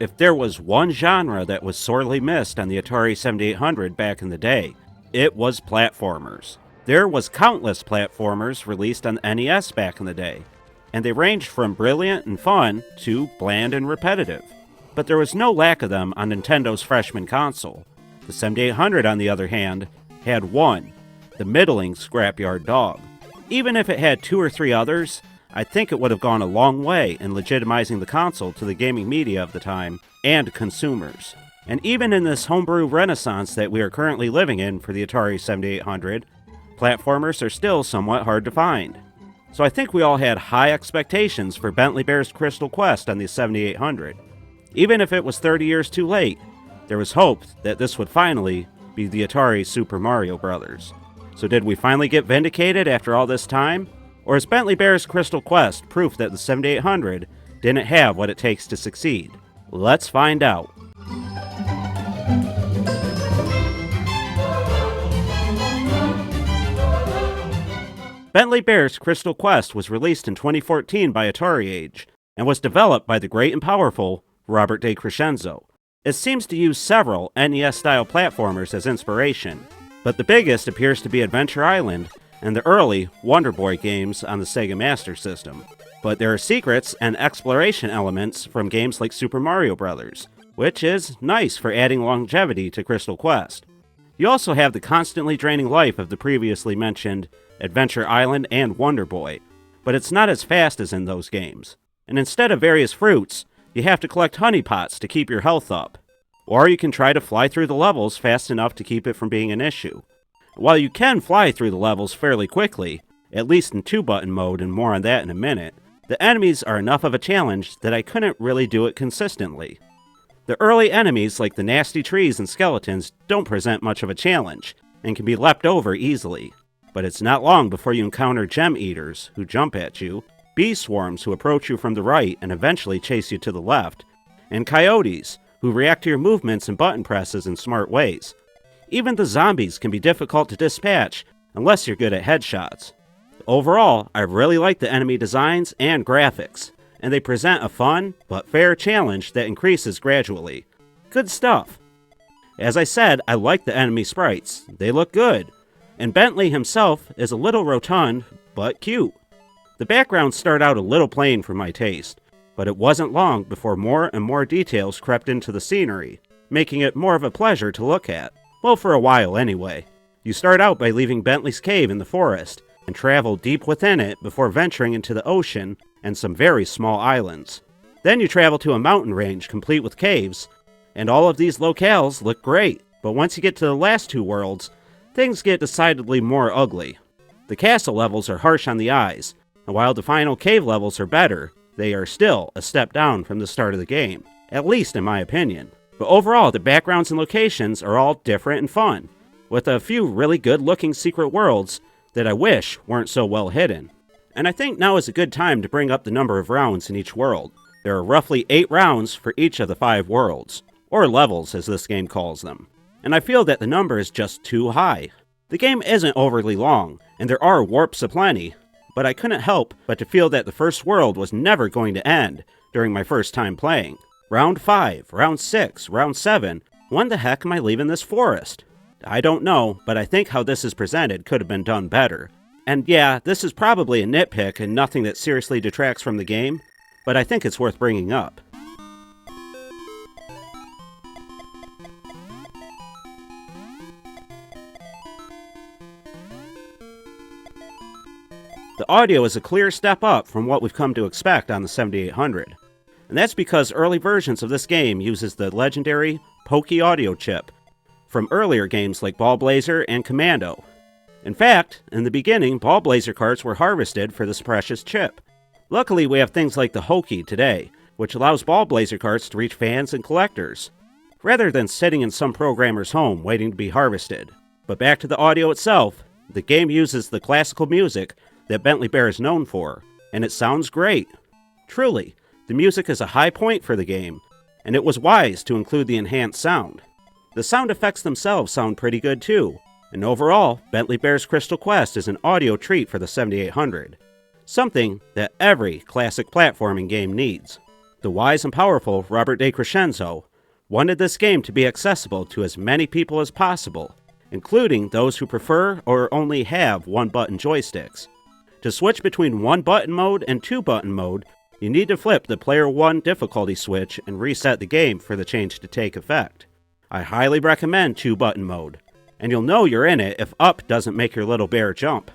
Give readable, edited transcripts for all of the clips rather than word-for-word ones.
if there was one genre that was sorely missed on the Atari 7800 back in the day, it was platformers. There was countless platformers released on the NES back in the day, and they ranged from brilliant and fun to bland and repetitive. But there was no lack of them on Nintendo's freshman console. The 7800, on the other hand, had one, the middling scrapyard dog. Even if it had 2 or 3 others, I think it would have gone a long way in legitimizing the console to the gaming media of the time and consumers. And even in this homebrew renaissance that we are currently living in for the Atari 7800, platformers are still somewhat hard to find. So I think we all had high expectations for Bentley Bear's Crystal Quest on the 7800. Even if it was 30 years too late, there was hope that this would finally be the Atari Super Mario Bros. So did we finally get vindicated after all this time? Or is Bentley Bear's Crystal Quest proof that the 7800 didn't have what it takes to succeed? Let's find out. Bentley Bear's Crystal Quest was released in 2014 by AtariAge and was developed by the great and powerful Robert DeCrescenzo. It seems to use several NES-style platformers as inspiration, but the biggest appears to be Adventure Island and the early Wonder Boy games on the Sega Master System. But there are secrets and exploration elements from games like Super Mario Bros., which is nice for adding longevity to Crystal Quest. You also have the constantly draining life of the previously mentioned Adventure Island and Wonder Boy, but it's not as fast as in those games. And instead of various fruits, you have to collect honey pots to keep your health up. Or you can try to fly through the levels fast enough to keep it from being an issue. While you can fly through the levels fairly quickly, at least in 2-button mode, and more on that in a minute, the enemies are enough of a challenge that I couldn't really do it consistently. The early enemies, like the nasty trees and skeletons, don't present much of a challenge, and can be leapt over easily. But it's not long before you encounter gem eaters, who jump at you, bee swarms who approach you from the right and eventually chase you to the left, and coyotes, who react to your movements and button presses in smart ways. Even the zombies can be difficult to dispatch unless you're good at headshots. Overall, I really like the enemy designs and graphics, and they present a fun but fair challenge that increases gradually. Good stuff. As I said, I like the enemy sprites. They look good. And Bentley himself is a little rotund, but cute. The backgrounds start out a little plain for my taste, but it wasn't long before more and more details crept into the scenery, making it more of a pleasure to look at. Well, for a while anyway. You start out by leaving Bentley's cave in the forest, and travel deep within it before venturing into the ocean and some very small islands. Then you travel to a mountain range complete with caves, and all of these locales look great, but once you get to the last 2 worlds, things get decidedly more ugly. The castle levels are harsh on the eyes, and while the final cave levels are better, they are still a step down from the start of the game, at least in my opinion. But overall, the backgrounds and locations are all different and fun, with a few really good-looking secret worlds that I wish weren't so well hidden. And I think now is a good time to bring up the number of rounds in each world. There are roughly 8 rounds for each of the 5 worlds, or levels as this game calls them. And I feel that the number is just too high. The game isn't overly long, and there are warps aplenty, but I couldn't help but to feel that the first world was never going to end during my first time playing. Round 5, Round 6, Round 7, when the heck am I leaving this forest? I don't know, but I think how this is presented could have been done better. And yeah, this is probably a nitpick and nothing that seriously detracts from the game, but I think it's worth bringing up. The audio is a clear step up from what we've come to expect on the 7800. And that's because early versions of this game uses the legendary Pokey audio chip from earlier games like Ball Blazer and Commando. In fact, in the beginning, Ball Blazer carts were harvested for this precious chip. Luckily, we have things like the Hokey today, which allows Ball Blazer carts to reach fans and collectors, rather than sitting in some programmer's home waiting to be harvested. But back to the audio itself, the game uses the classical music that Bentley Bear is known for, and it sounds great. Truly, the music is a high point for the game, and it was wise to include the enhanced sound. The sound effects themselves sound pretty good too, and overall, Bentley Bear's Crystal Quest is an audio treat for the 7800, something that every classic platforming game needs. The wise and powerful Robert DeCrescenzo wanted this game to be accessible to as many people as possible, including those who prefer or only have one-button joysticks. To switch between one-button mode and two-button mode, you need to flip the Player 1 difficulty switch and reset the game for the change to take effect. I highly recommend two-button mode, and you'll know you're in it if up doesn't make your little bear jump.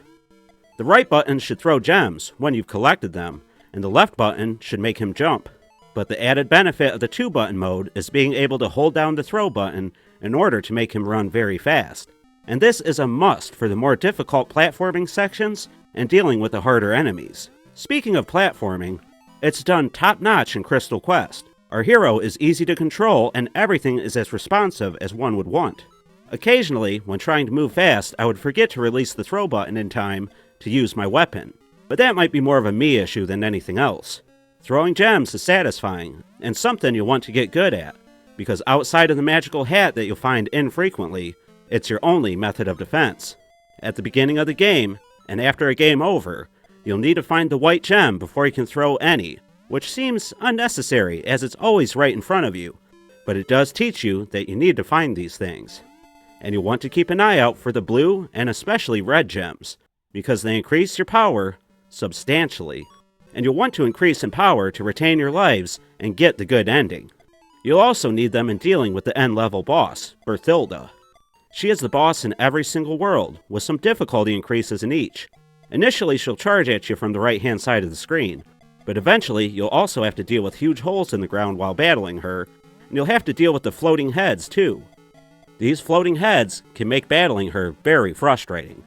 The right button should throw gems when you've collected them, and the left button should make him jump. But the added benefit of the two-button mode is being able to hold down the throw button in order to make him run very fast. And this is a must for the more difficult platforming sections and dealing with the harder enemies. Speaking of platforming, it's done top-notch in Crystal Quest. Our hero is easy to control and everything is as responsive as one would want. Occasionally, when trying to move fast, I would forget to release the throw button in time to use my weapon, but that might be more of a me issue than anything else. Throwing gems is satisfying, and something you'll want to get good at, because outside of the magical hat that you'll find infrequently, it's your only method of defense. At the beginning of the game, and after a game over, you'll need to find the white gem before you can throw any, which seems unnecessary as it's always right in front of you, but it does teach you that you need to find these things. And you'll want to keep an eye out for the blue and especially red gems, because they increase your power substantially. And you'll want to increase in power to retain your lives and get the good ending. You'll also need them in dealing with the end-level boss, Berthilda. She is the boss in every single world, with some difficulty increases in each. Initially, she'll charge at you from the right-hand side of the screen, but eventually you'll also have to deal with huge holes in the ground while battling her, and you'll have to deal with the floating heads too. These floating heads can make battling her very frustrating,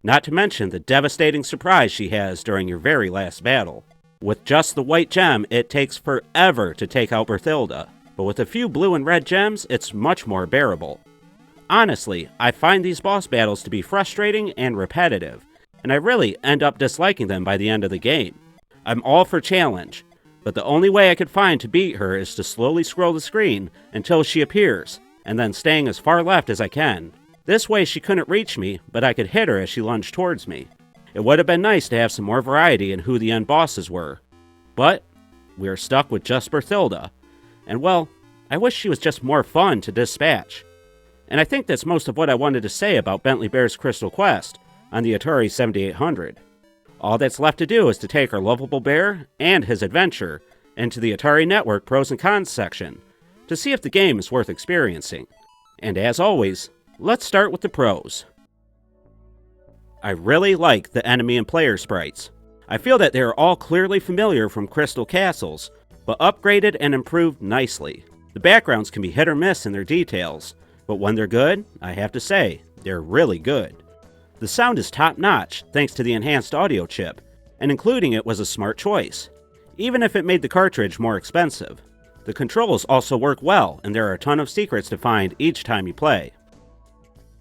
not to mention the devastating surprise she has during your very last battle. With just the white gem, it takes forever to take out Berthilda, but with a few blue and red gems, it's much more bearable. Honestly, I find these boss battles to be frustrating and repetitive, and I really end up disliking them by the end of the game. I'm all for challenge, but the only way I could find to beat her is to slowly scroll the screen until she appears, and then staying as far left as I can. This way she couldn't reach me, but I could hit her as she lunged towards me. It would have been nice to have some more variety in who the end bosses were. But we are stuck with just Berthilda, and well, I wish she was just more fun to dispatch. And I think that's most of what I wanted to say about Bentley Bear's Crystal Quest on the Atari 7800. All that's left to do is to take our lovable bear and his adventure into the Atari Network pros and cons section to see if the game is worth experiencing. And as always, let's start with the pros. I really like the enemy and player sprites. I feel that they are all clearly familiar from Crystal Castles, but upgraded and improved nicely. The backgrounds can be hit or miss in their details, but when they're good, I have to say, they're really good. The sound is top-notch thanks to the enhanced audio chip, and including it was a smart choice, even if it made the cartridge more expensive. The controls also work well, and there are a ton of secrets to find each time you play.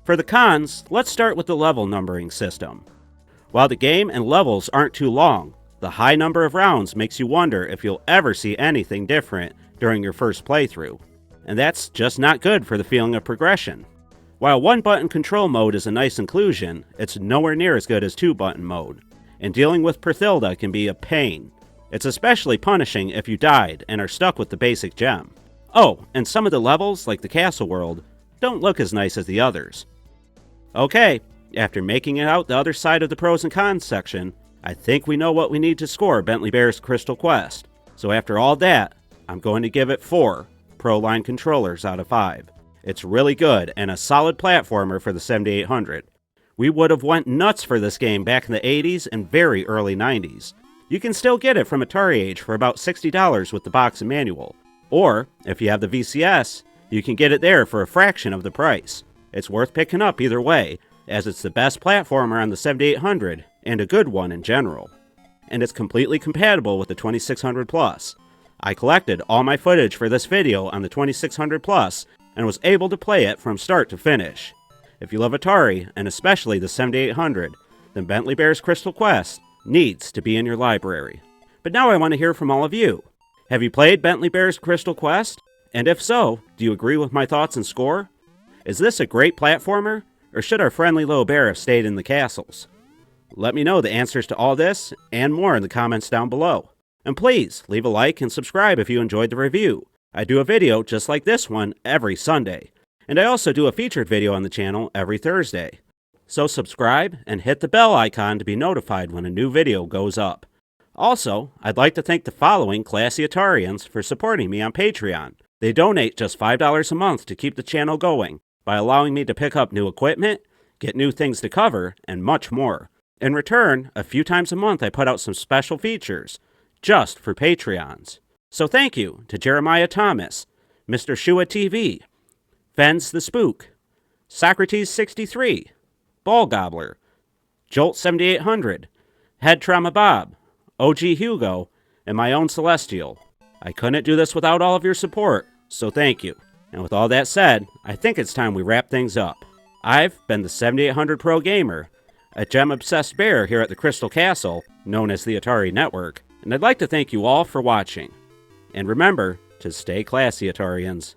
For the cons, let's start with the level numbering system. While the game and levels aren't too long, the high number of rounds makes you wonder if you'll ever see anything different during your first playthrough, and that's just not good for the feeling of progression. While one-button control mode is a nice inclusion, it's nowhere near as good as two-button mode, and dealing with Berthilda can be a pain. It's especially punishing if you died and are stuck with the basic gem. Oh, and some of the levels, like the castle world, don't look as nice as the others. Okay, after making it out the other side of the pros and cons section, I think we know what we need to score Bentley Bear's Crystal Quest. So after all that, I'm going to give it 4 Pro-Line controllers out of 5. It's really good and a solid platformer for the 7800. We would have went nuts for this game back in the 80s and very early 90s. You can still get it from AtariAge for about $60 with the box and manual. Or, if you have the VCS, you can get it there for a fraction of the price. It's worth picking up either way, as it's the best platformer on the 7800 and a good one in general. And it's completely compatible with the 2600 Plus. I collected all my footage for this video on the 2600 Plus and was able to play it from start to finish. If you love Atari, and especially the 7800, then Bentley Bear's Crystal Quest needs to be in your library. But now I want to hear from all of you. Have you played Bentley Bear's Crystal Quest? And if so, do you agree with my thoughts and score? Is this a great platformer, or should our friendly little bear have stayed in the castles? Let me know the answers to all this and more in the comments down below. And please leave a like and subscribe if you enjoyed the review. I do a video just like this one every Sunday. And I also do a featured video on the channel every Thursday. So subscribe and hit the bell icon to be notified when a new video goes up. Also, I'd like to thank the following classy Atarians for supporting me on Patreon. They donate just $5 a month to keep the channel going by allowing me to pick up new equipment, get new things to cover, and much more. In return, a few times a month I put out some special features just for Patreons. So thank you to Jeremiah Thomas, Mr. Shua TV, Fens the Spook, Socrates 63, Ball Gobbler, Jolt 7800, Head Trauma Bob, OG Hugo, and my own Celestial. I couldn't do this without all of your support, so thank you. And with all that said, I think it's time we wrap things up. I've been the 7800 Pro Gamer, a gem-obsessed bear here at the Crystal Castle, known as the Atari Network, and I'd like to thank you all for watching. And remember to stay classy, Atarians.